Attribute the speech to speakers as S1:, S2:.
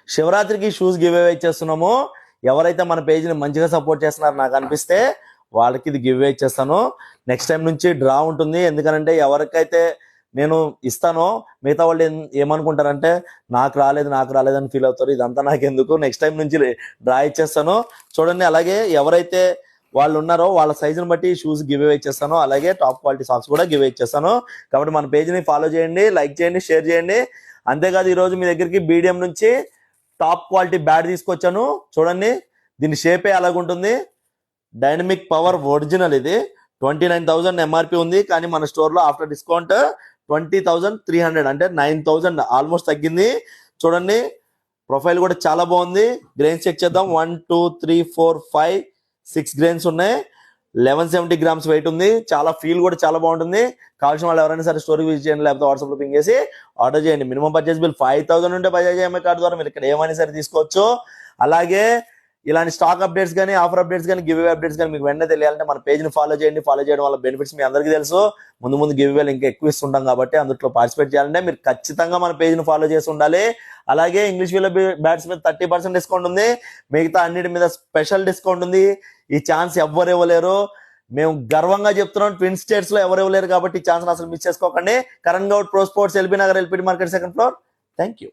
S1: శివరాత్రికి shoes give away ఇచ్చేస్తున్నాము. ఎవరైతే మన పేజ్ని మంచిగా సపోర్ట్ చేస్తున్నారో నాకు అనిపిస్తే వాళ్ళకి ఇది గివ్ అవే ఇచ్చేస్తాను. నెక్స్ట్ టైం నుంచి డ్రా ఉంటుంది. ఎందుకంటే ఎవరికైతే నేను ఇస్తానో మిగతా వాళ్ళు ఏమనుకుంటారంటే నాకు రాలేదు అని ఫీల్ అవుతారు. ఇదంతా నాకు ఎందుకు, నెక్స్ట్ టైం నుంచి డ్రా ఇచ్చేస్తాను చూడండి. అలాగే ఎవరైతే వాళ్ళు ఉన్నారో వాళ్ళ సైజుని బట్టి షూస్ గివ్ అవే ఇచ్చేస్తాను. అలాగే టాప్ క్వాలిటీ సాక్స్ కూడా గివ్ అవే ఇచ్చేస్తాను. కాబట్టి మన పేజ్ని ఫాలో చేయండి, లైక్ చేయండి, షేర్ చేయండి. అంతేకాదు ఈరోజు మీ దగ్గరికి BDM నుంచి టాప్ క్వాలిటీ బ్యాట్ తీసుకొచ్చాను చూడండి. దీని షేపే అలాగుంటుంది. Dynamic power original. ఇది 29,000 MRP ఉంది. కానీ మన స్టోర్లో ఆఫ్టర్ డిస్కౌంట్ 20,300 అంటే 9,000 ఆల్మోస్ట్ తగ్గింది. చూడండి ప్రొఫైల్ కూడా చాలా బాగుంది. గ్రెయిన్స్ చెక్ చేద్దాం. 1 2 3 4 5 6 గ్రెయిన్స్ ఉన్నాయి. 1170 grams వెయిట్ ఉంది. చాలా ఫీల్ కూడా చాలా బాగుంటుంది. కావాల్సిన వాళ్ళు ఎవరైనా సరే స్టోరీ విజిట్ చేయండి, లేకపోతే వాట్సాప్లో పింగ్ చేసి ఆర్డర్ చేయండి. మినిమం పర్చేస్ బిల్ 5,000 ఉంటే బజాజ్ EMI కార్డు ద్వారా మీరు ఇక్కడ ఏమైనా సరే తీసుకోవచ్చు. అలాగే ఇలాంటి స్టాక్ అప్డేట్స్ కానీ, ఆఫర్ అప్డేట్స్ కానీ, గివ్ అవే అప్డేట్స్ కానీ మీకు వెంటనే తెలియాలంటే మన పేజ్ని ఫాలో చేయండి. ఫాలో చేయడం వల్ల బెనిఫిట్స్ మీ అందరికీ తెలుసు. ముందు గివ్ అవేలు ఇంకా ఎక్కువ ఇస్తుంటాం కాబట్టి అందులో పార్టిసిపేట్ చేయాలంటే మీరు ఖచ్చితంగా మన పేజ్ని ఫాలో చేసి ఉండాలి. అలాగే ఇంగ్లీష్ వీళ్ళ బ్యాట్స్ మీద 30% డిస్కౌంట్ ఉంది. మిగతా అన్నిటి మీద స్పెషల్ డిస్కౌంట్ ఉంది. ఈ ఛాన్స్ ఎవ్వరు ఇవ్వలేరు. మేము గర్వంగా చెప్తున్నాం, ట్విన్ స్టేట్స్ లో ఎవరు ఇవ్వలేరు కాబట్టి ఈ ఛాన్స్ అసలు మిస్ చేసుకోకండి. Karan Goud pro sports, LB Nagar, LPD market, 2nd floor. Thank you.